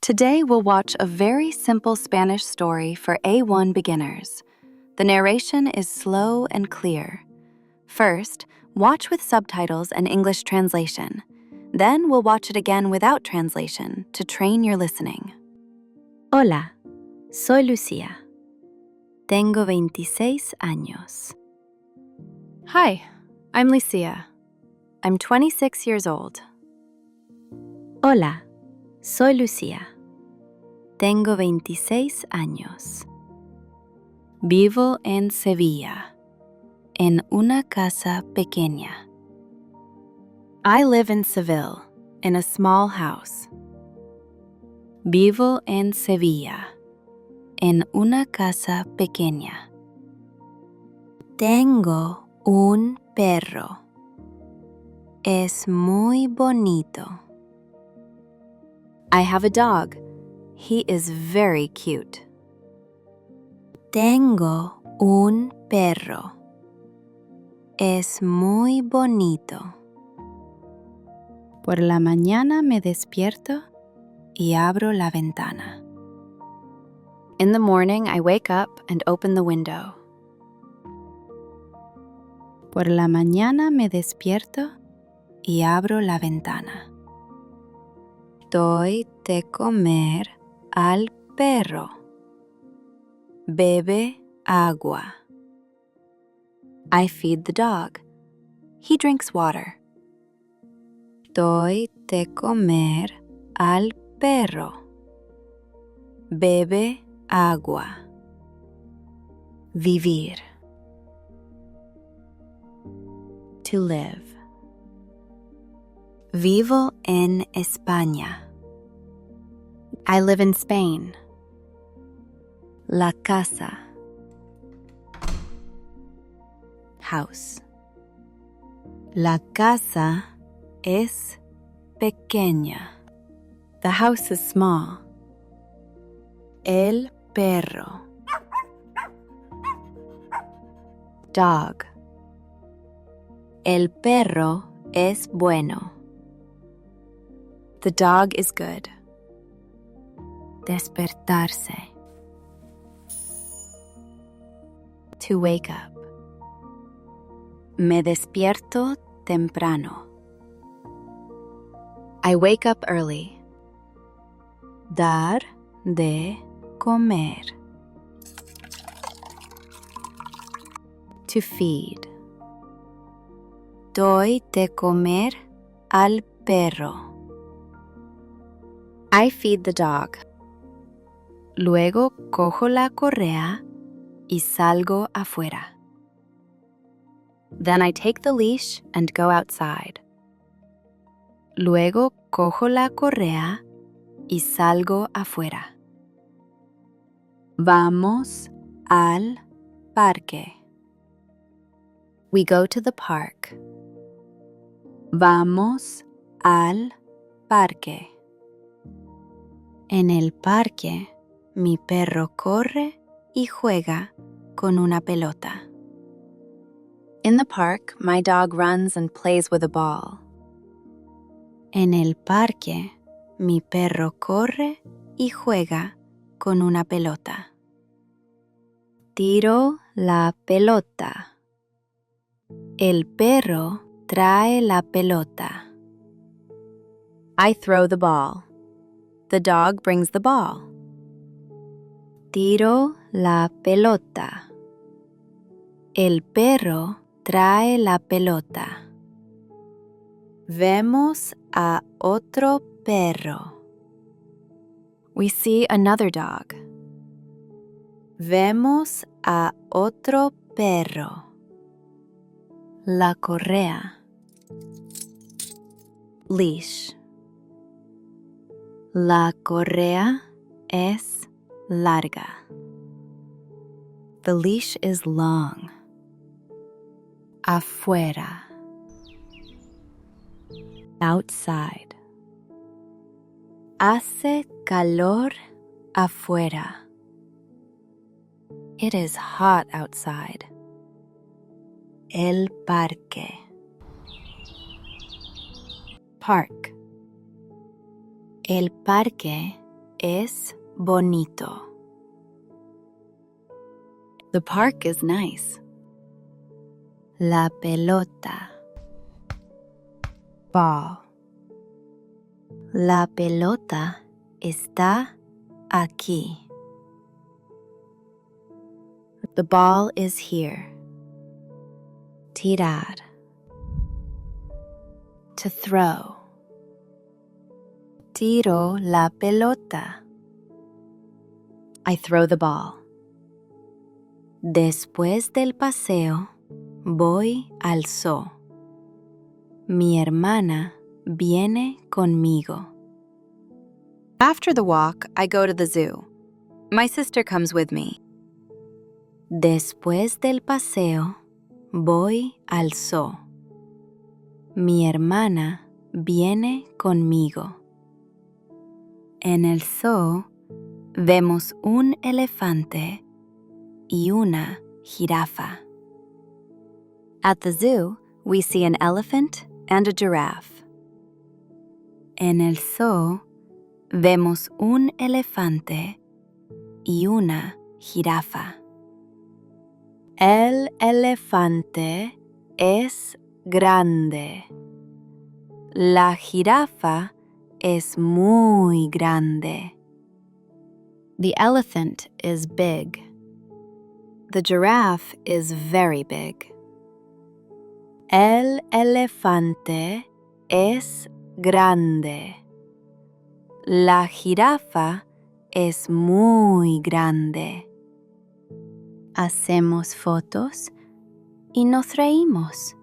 Today we'll watch a very simple Spanish story for A1 beginners. The narration is slow and clear. First, watch with subtitles and English translation. Then we'll watch it again without translation to train your listening. Hola, soy Lucía. Tengo 26 años. Hi, I'm Lucía. I'm 26 years old. Hola, soy Lucía. Tengo 26 años. Vivo en Sevilla, en una casa pequeña. I live in Seville, in a small house. Vivo en Sevilla, en una casa pequeña. Tengo un perro. Es muy bonito. I have a dog. He is very cute. Tengo un perro. Es muy bonito. Por la mañana me despierto y abro la ventana. In the morning, I wake up and open the window. Por la mañana me despierto y abro la ventana. Doy de comer al perro. Bebe agua. I feed the dog. He drinks water. Doy de comer al perro. Bebe agua. Vivir. To live. Vivo en España. I live in Spain. La casa. House. La casa es pequeña. The house is small. El perro. Dog. El perro es bueno. The dog is good. Despertarse. To wake up. Me despierto temprano. I wake up early. Dar de comer. To feed. Doy de comer al perro. I feed the dog. Luego cojo la correa y salgo afuera. Then I take the leash and go outside. Luego cojo la correa y salgo afuera. Vamos al parque. We go to the park. Vamos al parque. En el parque, mi perro corre y juega con una pelota. In the park, my dog runs and plays with a ball. En el parque, mi perro corre y juega con una pelota. Tiro la pelota. El perro trae la pelota. I throw the ball. The dog brings the ball. Tiro la pelota. El perro trae la pelota. Vemos a otro perro. We see another dog. Vemos a otro perro. La correa. Leash. La correa es larga. The leash is long. Afuera. Outside. Hace calor afuera. It is hot outside. El parque. Park. El parque es bonito. The park is nice. La pelota. Ball. La pelota está aquí. The ball is here. Tirar. To throw. Tiro la pelota. I throw the ball. Después del paseo, voy al zoo. Mi hermana viene conmigo. After the walk, I go to the zoo. My sister comes with me. Después del paseo, voy al zoo. Mi hermana viene conmigo. En el zoo, vemos un elefante y una jirafa. At the zoo, we see an elephant and a giraffe. En el zoo, vemos un elefante y una jirafa. El elefante es grande. La jirafa es muy grande. The elephant is big. The giraffe is very big. El elefante es grande. La jirafa es muy grande. Hacemos fotos y nos reímos.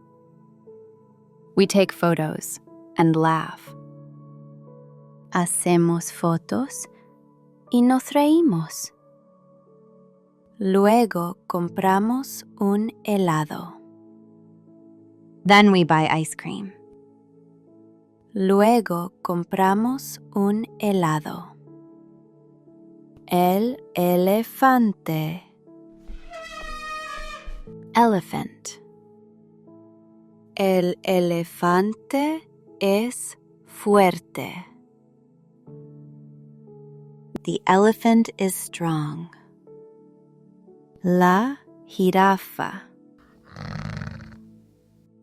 We take photos and laugh. Hacemos fotos y nos reímos. Luego compramos un helado. Then we buy ice cream. Luego compramos un helado. El elefante. Elephant. El elefante es fuerte. The elephant is strong. La jirafa.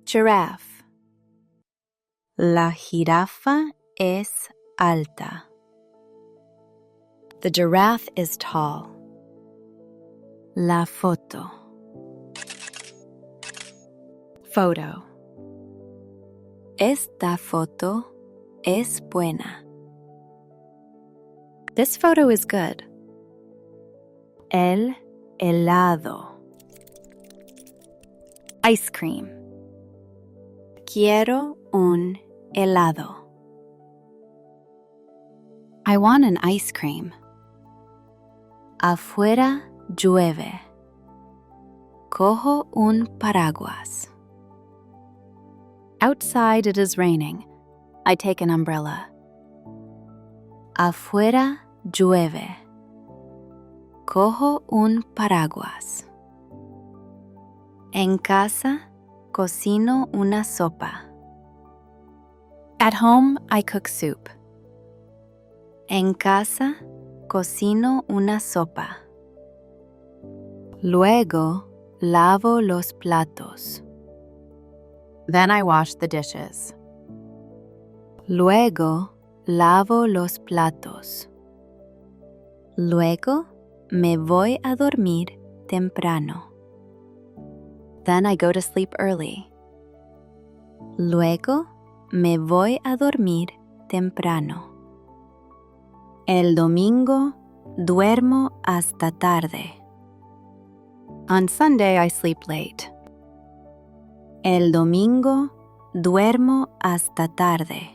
Giraffe. La jirafa es alta. The giraffe is tall. La foto. Photo. Esta foto es buena. This photo is good. El helado. Ice cream. Quiero un helado. I want an ice cream. Afuera llueve. Cojo un paraguas. Outside it is raining. I take an umbrella. Afuera llueve. Cojo un paraguas. En casa cocino una sopa. At home, I cook soup. En casa cocino una sopa. Luego lavo los platos. Then I wash the dishes. Luego lavo los platos. Luego me voy a dormir temprano. Then I go to sleep early. Luego me voy a dormir temprano. El domingo duermo hasta tarde. On Sunday, I sleep late. El domingo duermo hasta tarde.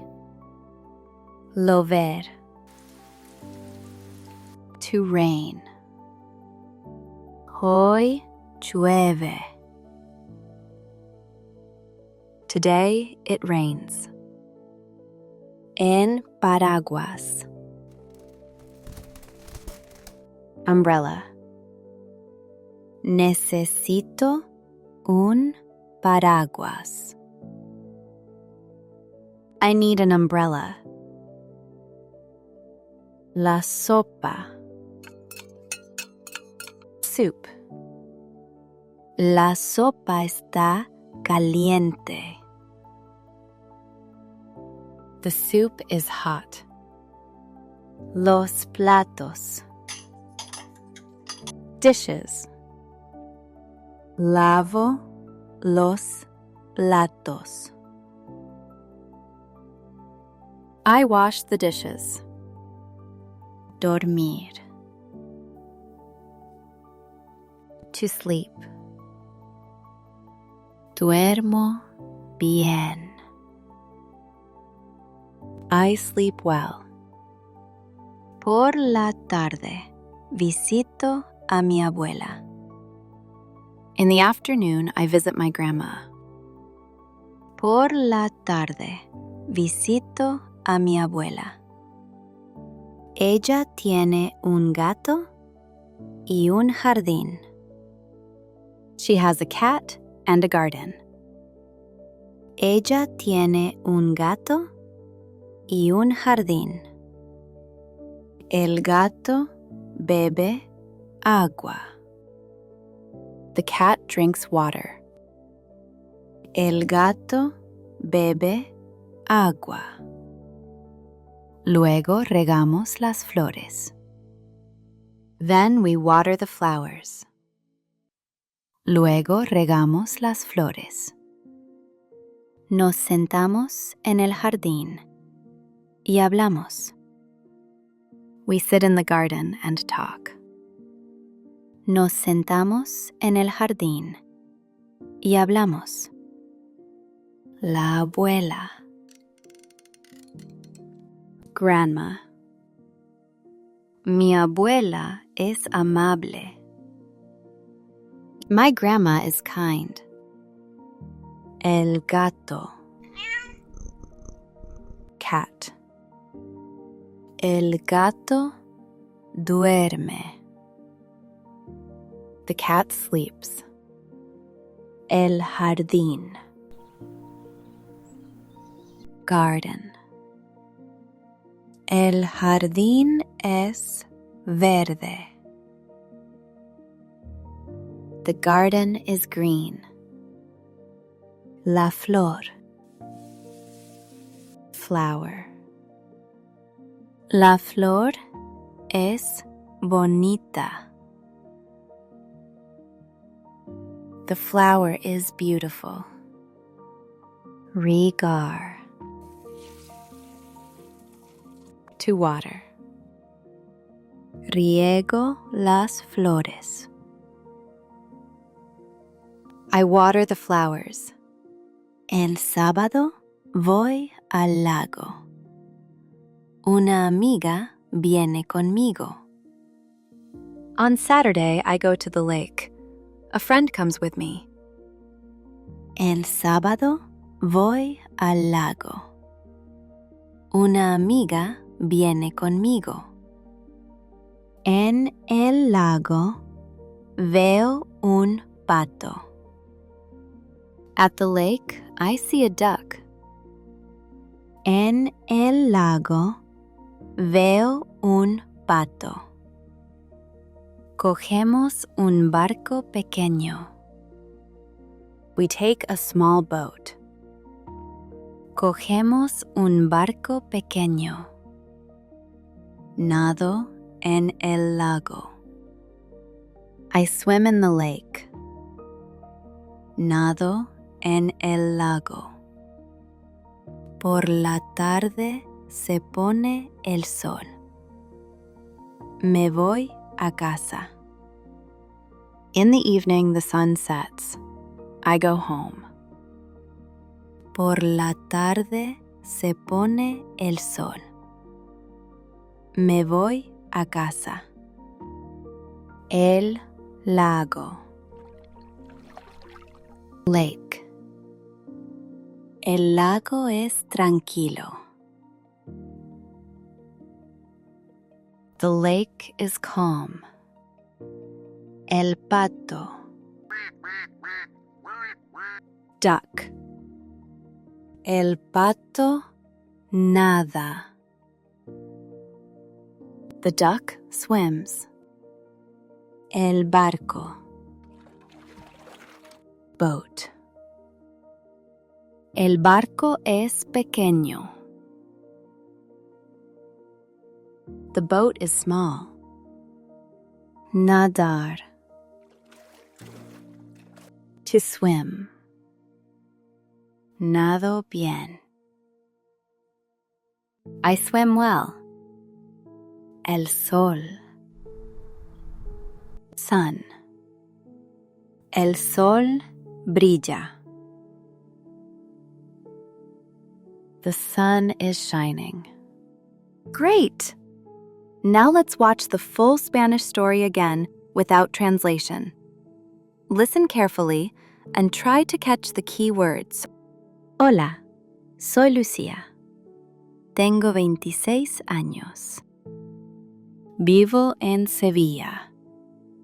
Llover. To rain. Hoy llueve. Today, it rains. En paraguas. Umbrella. Necesito un paraguas. I need an umbrella. La sopa. Soup. La sopa está caliente. The soup is hot. Los platos. Dishes. Lavo los platos. I wash the dishes. Dormir. To sleep. Duermo bien. I sleep well. Por la tarde visito a mi abuela. In the afternoon, I visit my grandma. Por la tarde visito a mi abuela. Ella tiene un gato y un jardín. She has a cat and a garden. Ella tiene un gato y un jardín. El gato bebe agua. The cat drinks water. El gato bebe agua. Luego regamos las flores. Then we water the flowers. Luego regamos las flores. Nos sentamos en el jardín y hablamos. We sit in the garden and talk. Nos sentamos en el jardín y hablamos. La abuela. Grandma. Mi abuela es amable. My grandma is kind. El gato. Cat. El gato duerme. The cat sleeps. El jardín. Garden. El jardín es verde. The garden is green. La flor. Flower. La flor es bonita. The flower is beautiful. Regar. To water. Riego las flores. I water the flowers. El sábado voy al lago. Una amiga viene conmigo. On Saturday, I go to the lake. A friend comes with me. El sábado voy al lago. Una amiga viene conmigo. En el lago veo un pato. At the lake, I see a duck. En el lago veo un pato. Cogemos un barco pequeño. We take a small boat. Cogemos un barco pequeño. Nado en el lago. I swim in the lake. Nado en el lago. Por la tarde se pone el sol. Me voy a casa. In the evening, the sun sets. I go home. Por la tarde se pone el sol. Me voy a casa. El lago. Lake. El lago es tranquilo. The lake is calm. El pato. Duck. El pato nada. The duck swims. El barco. Boat. El barco es pequeño. The boat is small. Nadar. To swim. Nado bien. I swim well. El sol. Sun. El sol brilla. The sun is shining. Great! Now let's watch the full Spanish story again without translation. Listen carefully and try to catch the key words. Hola, soy Lucía. Tengo 26 años. Vivo en Sevilla,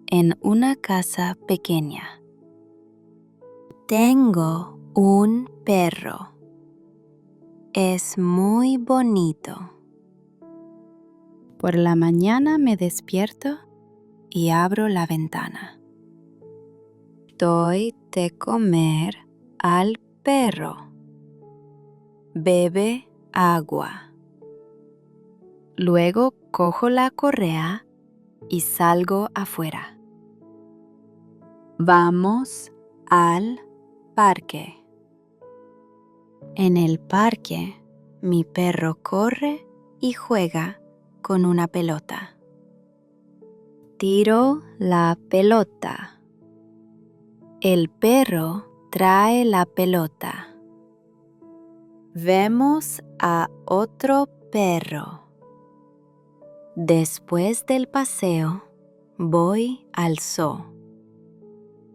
En una casa pequeña. Tengo un perro. Es muy bonito. Por la mañana me despierto y abro la ventana. Doy de comer al perro. Bebe agua. Luego cojo la correa y salgo afuera. Vamos al parque. En el parque, mi perro corre y juega con una pelota. Tiro la pelota. El perro trae la pelota. Vemos a otro perro. Después del paseo, voy al zoo.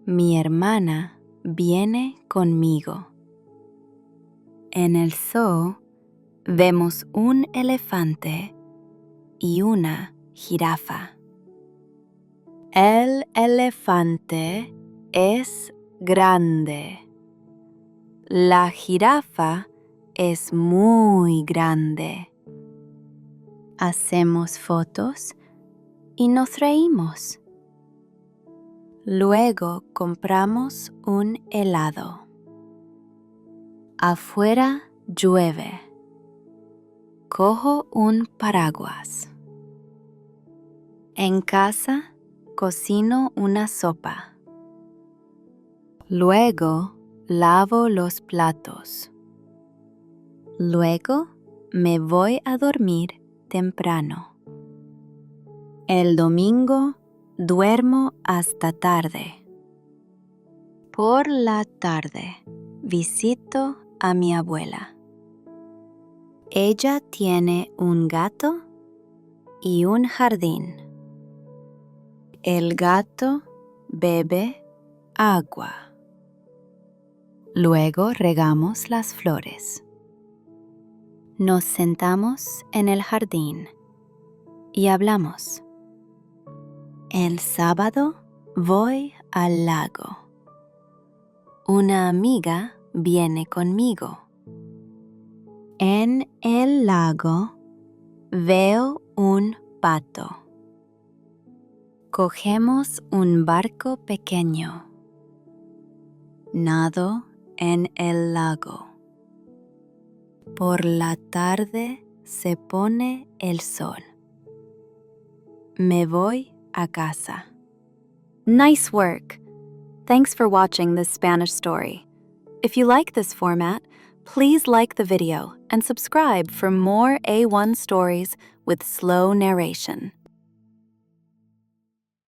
Mi hermana viene conmigo. En el zoo, vemos un elefante y una jirafa. El elefante es grande. La jirafa es muy grande. Hacemos fotos y nos reímos. Luego compramos un helado. Afuera llueve. Cojo un paraguas. En casa cocino una sopa. Luego lavo los platos. Luego me voy a dormir temprano. El domingo duermo hasta tarde. Por la tarde visito a mi abuela. Ella tiene un gato y un jardín. El gato bebe agua. Luego regamos las flores. Nos sentamos en el jardín y hablamos. El sábado voy al lago. Una amiga viene conmigo. En el lago veo un pato. Cogemos un barco pequeño. Nado en el lago. Por la tarde se pone el sol. Me voy a casa. Nice work! Thanks for watching this Spanish story. If you like this format, please like the video and subscribe for more A1 stories with slow narration.